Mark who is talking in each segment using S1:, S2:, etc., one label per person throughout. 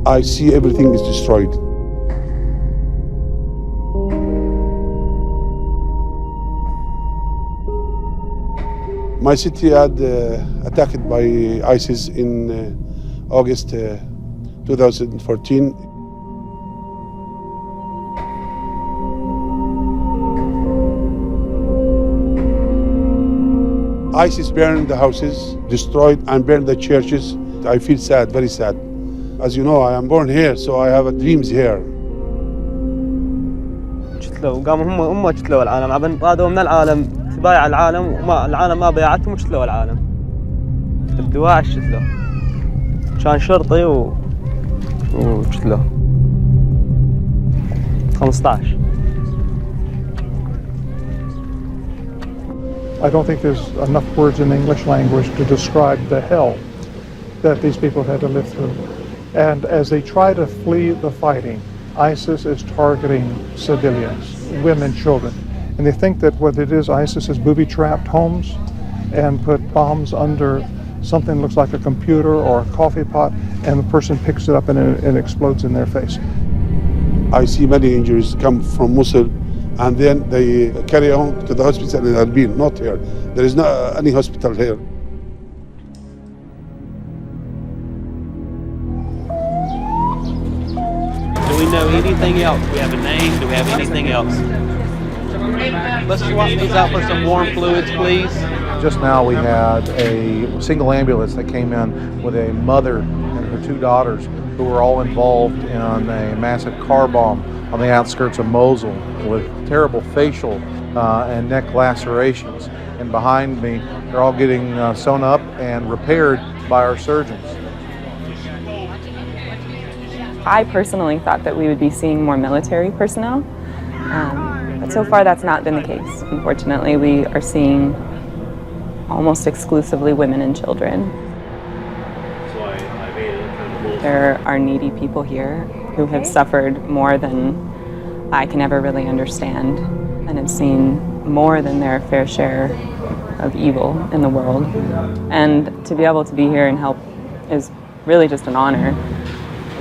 S1: I see everything is destroyed. My city had attacked by ISIS in August 2014. ISIS burned the houses, destroyed and burned the churches. I feel sad, very sad. As you know, I am born here, so I have dreams here.
S2: قتلوا قاموا هم قتلوا العالم طادوا من العالم تبايع العالم وما العالم ما بايعتهم وقتلوا العالم الدواعش قتلوا كان شرطي وقتلوا 15.
S3: I don't think there's enough words in the English language to describe the hell that these people had to live through. And as they try to flee the fighting, ISIS is targeting civilians, women, children. And they think that what it is, ISIS has booby-trapped homes and put bombs under something that looks like a computer or a coffee pot, and the person picks it up and it explodes in their face.
S1: I see many injuries come from Mosul, and then they carry on to the hospital in Erbil, not here. There is not any hospital here.
S4: Do we know anything else? Do we have a name? Do we have anything else? Let's swap these out for some warm fluids, please.
S5: Just now we had a single ambulance that came in with a mother and her 2 daughters who were all involved in a massive car bomb on the outskirts of Mosul with terrible facial and neck lacerations. And behind me, they're all getting sewn up and repaired by our surgeons.
S6: I personally thought that we would be seeing more military personnel, but so far that's not been the case. Unfortunately, we are seeing almost exclusively women and children. There are needy people here who have suffered more than I can ever really understand and have seen more than their fair share of evil in the world. And to be able to be here and help is really just an honor.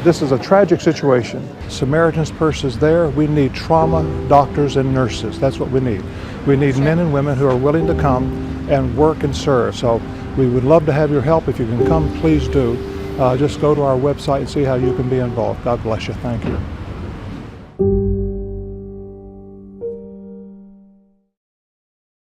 S3: This is a tragic situation. Samaritan's Purse is there. We need trauma doctors and nurses. That's what we need. We need men and women who are willing to come and work and serve. So we would love to have your help. If you can come, please do. Just go to our website and see how you can be involved. God bless you. Thank you.